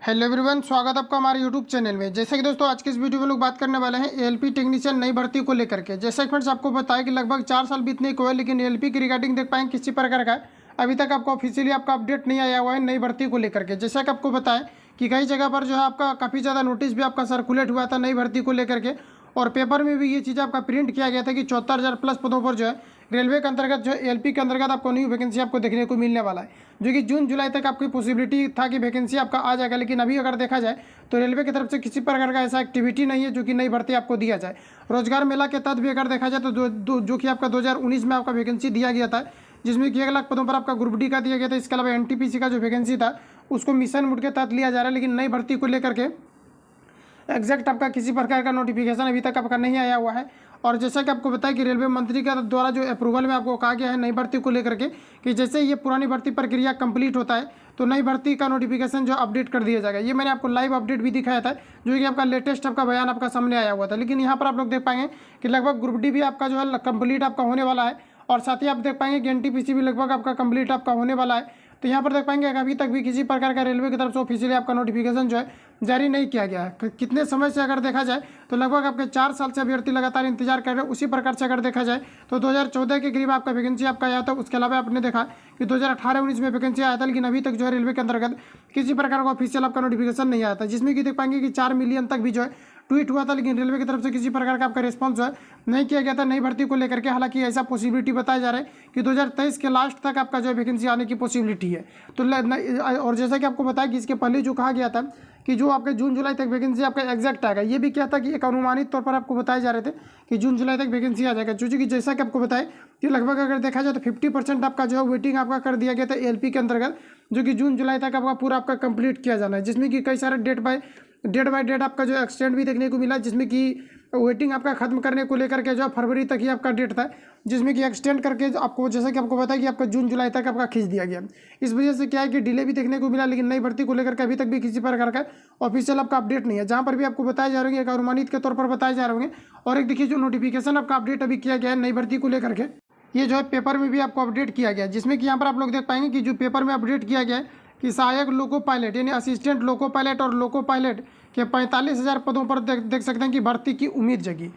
Hello everyone, स्वागत आपका हमारे यूट्यूब चैनल में। जैसे कि दोस्तों आज के इस वीडियो में लोग बात करने वाले हैं एएलपी टेक्नीशियन नई भर्ती को लेकर के। जैसे कि फ्रेंड्स आपको बताया कि लगभग 4 साल बीतने को है, लेकिन एएलपी की रिगार्डिंग देख पाएंगे किसी प्रकार का अभी तक आपको ऑफिशियली आपका अपडेट नहीं आया हुआ है नई भर्ती को लेकर के। जैसा कि आपको बताया कि कई जगह पर जो है आपका काफ़ी ज़्यादा नोटिस भी आपका सर्कुलेट हुआ था नई भर्ती को लेकर के, और पेपर में भी ये चीज़ आपका प्रिंट किया गया था कि 74,000 प्लस पदों पर जो है रेलवे के अंतर्गत जो है एएलपी के अंतर्गत आपको न्यू वैकेंसी आपको देखने को मिलने वाला है, जो कि जून जुलाई तक आपकी पॉसिबिलिटी था कि वैकेंसी आपका आ जाएगा। लेकिन अभी अगर देखा जाए तो रेलवे की तरफ से किसी प्रकार का ऐसा एक्टिविटी नहीं है जो कि नई भर्ती आपको दिया जाए। रोजगार मेला के तहत भी अगर देखा जाए तो जो कि आपका 2019 में आपका वैकेंसी दिया गया था, जिसमें कि 1 लाख पदों पर आपका ग्रुप डी का दिया गया था। इसके अलावा एनटीपीसी का जो वैकेंसी था उसको मिशन मोड के तहत लिया जा रहा है, लेकिन नई भर्ती को लेकर के एग्जैक्ट आपका किसी प्रकार का नोटिफिकेशन अभी तक आपका नहीं आया हुआ है। और जैसा कि आपको बताया कि रेलवे मंत्री के द्वारा जो अप्रूवल में आपको कहा गया है नई भर्ती को लेकर के कि जैसे ये पुरानी भर्ती प्रक्रिया कंप्लीट होता है तो नई भर्ती का नोटिफिकेशन जो अपडेट कर दिया जाएगा। ये मैंने आपको लाइव अपडेट भी दिखाया था, जो कि आपका लेटेस्ट आपका बयान आपका सामने आया हुआ था। लेकिन यहाँ पर आप लोग देख पाएंगे कि लगभग ग्रुप डी भी आपका जो है कंप्लीट आपका होने वाला है, और साथ ही आप देख पाएंगे कि एनटीपीसी भी लगभग आपका कंप्लीट आपका होने वाला है। तो यहाँ पर देख पाएंगे कि अभी तक भी किसी प्रकार का रेलवे की तरफ से ऑफिशियली आपका नोटिफिकेशन जो है जारी नहीं किया गया है। कितने समय से अगर देखा जाए तो लगभग आपके 4 साल से अभ्यर्थी लगातार इंतजार कर रहे हैं। उसी प्रकार से अगर देखा जाए तो 2014 के करीब आपका वैकेंसी आपका आया था। उसके अलावा आपने देखा कि 2018-19 में वैकेंसी आया था, लेकिन अभी तक जो है रेलवे के अंतर्गत किसी प्रकार का ऑफिशियल आपका नोटिफिकेशन नहीं आया था, जिसमें कि देख पाएंगे कि 4 मिलियन तक भी जो है ट्वीट हुआ था, लेकिन रेलवे की तरफ से किसी प्रकार का आपका रिस्पांस जो है नहीं किया गया था नई भर्ती को लेकर के। हालांकि ऐसा पॉसिबिलिटी बताया जा रहा है कि 2023 के लास्ट तक आपका जो है वैकेंसी आने की पॉसिबिलिटी है। तो और जैसा कि आपको बताया कि इसके पहले जो कहा गया था कि जो आपके जून जुलाई तक वैकेंसी आपका एग्जैक्ट आएगा, ये भी क्या था कि एक अनुमानित तौर पर आपको बताए जा रहे थे कि जून जुलाई तक वैकेंसी आ जाएगा, क्योंकि जैसा कि आपको बताया कि लगभग अगर देखा जाए तो 50% आपका जो है वेटिंग आपका कर दिया गया था एएलपी के अंतर्गत, जो कि जून जुलाई तक आपका पूरा आपका कंप्लीट किया जाना है, जिसमें कि कई सारे डेट बाय डेट आपका जो एक्सटेंड भी देखने को मिला, जिसमें कि वेटिंग आपका खत्म करने को लेकर के जो फरवरी तक ही आपका डेट था, जिसमें कि एक्सटेंड करके आपको जैसा कि आपको बताया कि आपका जून जुलाई तक आपका खींच दिया गया। इस वजह से क्या है कि डिले भी देखने को मिला, लेकिन नई भर्ती को लेकर के अभी तक भी किसी प्रकार का ऑफिशियल आपका अपडेट नहीं है। जहाँ पर भी आपको बताया जा रहे हैं एक अनुमानित के तौर पर बताए जा रहे होंगे। और एक देखिए जो नोटिफिकेशन आपका अपडेट अभी किया गया है नई भर्ती को लेकर के, ये जो है पेपर में भी आपको अपडेट किया गया है, जिसमें कि यहाँ पर आप लोग देख पाएंगे कि जो पेपर में अपडेट किया गया है कि सहायक लोको पायलट यानी असिस्टेंट लोको पायलट और लोको पायलट के 45,000 पदों पर देख सकते हैं कि भर्ती की उम्मीद जगी।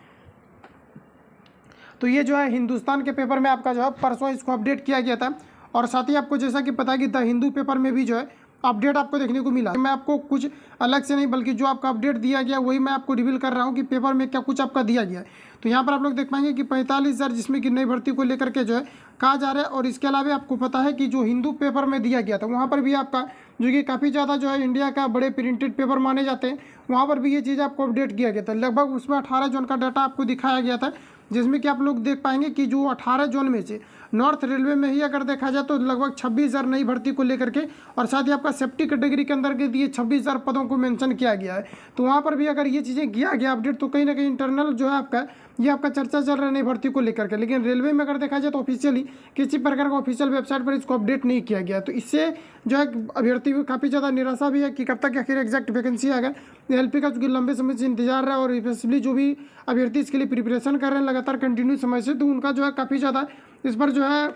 तो ये जो है हिंदुस्तान के पेपर में आपका जो है परसों इसको अपडेट किया गया था। और साथ ही आपको जैसा कि पता है कि द हिंदू पेपर में भी जो है अपडेट आपको देखने को मिला। मैं आपको कुछ अलग से नहीं बल्कि जो आपका अपडेट दिया गया वही मैं आपको रिवील कर रहा हूँ कि पेपर में क्या कुछ आपका दिया गया है। तो यहाँ पर आप लोग देख पाएंगे कि 45,000 जिसमें कि नई भर्ती को लेकर के जो है कहा जा रहा है। और इसके अलावा आपको पता है कि जो हिंदू पेपर में दिया गया था वहाँ पर भी आपका जो कि काफ़ी ज़्यादा जो है इंडिया का बड़े प्रिंटेड पेपर माने जाते हैं, वहाँ पर भी ये चीज़ आपको अपडेट किया गया था। लगभग उसमें 18 जोन का डाटा आपको दिखाया गया था, जिसमें कि आप लोग देख पाएंगे कि जो 18 जोन में से नॉर्थ रेलवे में ही अगर देखा जाए तो लगभग 26,000 नई भर्ती को लेकर के, और साथ ही आपका सेफ्टी कैटेगरी के अंदर के दिए 26,000 पदों को मेंशन किया गया है। तो वहाँ पर भी अगर ये चीज़ें किया गया अपडेट तो कहीं ना कहीं इंटरनल जो है आपका ये आपका चर्चा चल रहा है नई भर्ती को लेकर के। लेकिन रेलवे में अगर देखा जाए तो ऑफिशियली किसी प्रकार का ऑफिशियल वेबसाइट पर इसको अपडेट नहीं किया गया। तो इससे जो है अभ्यर्थी को काफ़ी ज़्यादा निराशा भी है कि कब तक आखिर एग्जैक्ट वैकेंसी आएगा। एएलपी का चूँकि लंबे समय से इंतजार रहा, और स्पेशली जो भी अभ्यर्थी इसके लिए प्रिपरेशन कर रहे हैं लगातार कंटिन्यू समय से, तो उनका जो है काफ़ी ज़्यादा इस पर जो है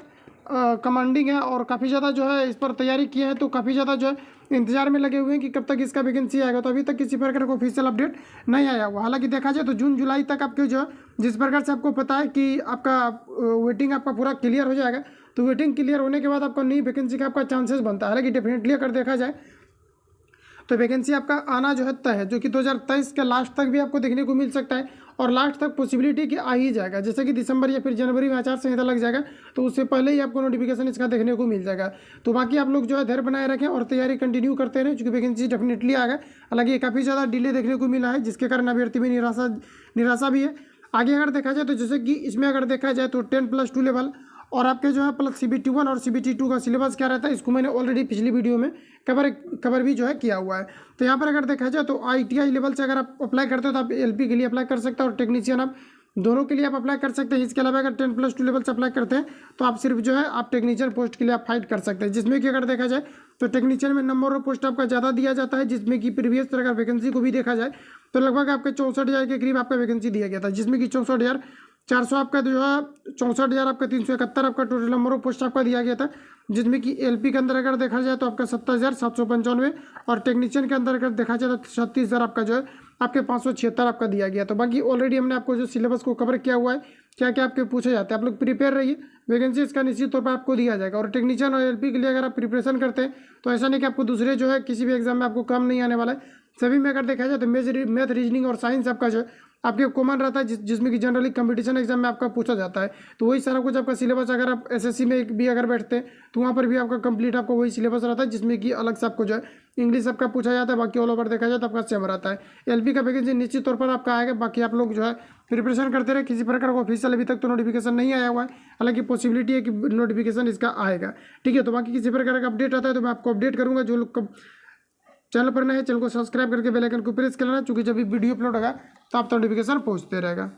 कमांडिंग है और काफ़ी ज़्यादा जो है इस पर तैयारी किया है। तो काफ़ी ज़्यादा जो है इंतजार में लगे हुए हैं कि कब तक इसका वैकेंसी आएगा। तो अभी तक किसी प्रकार का ऑफिशियल अपडेट नहीं आया हुआ। हालांकि देखा जाए तो जून जुलाई तक आपके जो जिस प्रकार से आपको पता है कि आपका वेटिंग आपका पूरा क्लियर हो जाएगा, तो वेटिंग क्लियर होने के बाद आपका नई वैकेंसी का आपका चांसेस बनता है। हालांकि डेफिनेटली अगर देखा जाए तो वैकेंसी आपका आना जो है तय है, जो कि 2023 के लास्ट तक भी आपको देखने को मिल सकता है, और लास्ट तक पॉसिबिलिटी कि आ ही जाएगा। जैसे कि दिसंबर या फिर जनवरी में आचार संहिता लग जाएगा तो उससे पहले ही आपको नोटिफिकेशन इसका देखने को मिल जाएगा। तो बाकी आप लोग जो है धैर्य बनाए रखें और तैयारी कंटिन्यू करते रहें, क्योंकि वैकेंसी डेफिनेटली आ गया। हालांकि काफ़ी ज़्यादा डिले देखने को मिला है, जिसके कारण अभ्यर्थी में निराशा भी है। आगे अगर देखा जाए तो जैसे कि इसमें अगर देखा जाए तो 10+2 लेवल और आपके जो है प्लस CBT 1 और CBT 2 का सिलेबस क्या रहता है, इसको मैंने ऑलरेडी पिछली वीडियो में कवर भी जो है किया हुआ है। तो यहाँ पर अगर देखा जाए तो ITI लेवल से अगर आप अप्लाई करते हो तो आप LP के लिए अप्लाई कर सकते हो, और टेक्नीशियन आप दोनों के लिए आप अप्लाई कर सकते हैं। इसके अलावा अगर 10+2 लेवल से अप्लाई करते हैं तो आप सिर्फ जो है आप टेक्नीशियन पोस्ट के लिए आप फाइट कर सकते हैं, जिसमें कि अगर देखा जाए तो टेक्नीशियन में नंबर ऑफ पोस्ट आपका ज़्यादा दिया जाता है, जिसमें कि प्रीवियस तरह का वैकेंसी को भी देखा जाए तो लगभग आपके 64,000 के करीब आपका वैकेंसी दिया गया था, जिसमें कि 64,000 400 आपका जो है 64,000 आपका 371 आपका टोटल नंबर ऑफ पोस्ट आपका दिया गया था, जिसमें कि एलपी के अंदर अगर देखा जाए तो आपका 70,795 और टेक्नीशियन के अंदर अगर देखा जाए तो 36,000 आपका जो है आपके 576 आपका दिया गया। तो बाकी ऑलरेडी हमने आपको जो सिलेबस को कवर किया हुआ है, क्या क्या आपके पूछे जाते हैं, आप लोग प्रिपेयर रहिए, वैकेंसी इसका निश्चित तौर पर आपको दिया जाएगा। और टेक्नीशियन और एलपी के लिए अगर आप प्रिपरेशन करते हैं तो ऐसा नहीं कि आपको दूसरे जो है किसी भी एग्जाम में आपको कम नहीं आने वाला है। सभी में अगर देखा जाए तो मैथ रीजनिंग और साइंस आपका जो है आपके कॉमन रहता है, जिसमें कि जनरली कंपटीशन एग्जाम में आपका पूछा जाता है। तो वही सारा कुछ आपका सिलेबस अगर आप एसएससी में भी अगर बैठते हैं तो वहाँ पर भी आपका कंप्लीट आपको वही सिलेबस रहता है, जिसमें कि अलग से आपको जो है इंग्लिश आपका पूछा जाता है। बाकी ऑल ओवर देखा जाए तो आपका सेम रहता है। एलपी का वैकेंसी निश्चित तौर पर आपका आएगा। बाकी आप लोग जो है प्रिपरेशन करते रहे, किसी प्रकार का ऑफिशियल अभी तक तो नोटिफिकेशन नहीं आया हुआ है, हालांकि पॉसिबिलिटी है कि नोटिफिकेशन इसका आएगा। ठीक है, तो बाकी किसी प्रकार का अपडेट आता है तो मैं आपको अपडेट करूँगा। जो लोग चैनल पर नए हैं चैनल को सब्सक्राइब करके बेल आइकन को प्रेस कर लेना, चूंकि जब भी वीडियो अपलोड होगा तो आप तो नोटिफिकेशन पहुंचते रहेगा।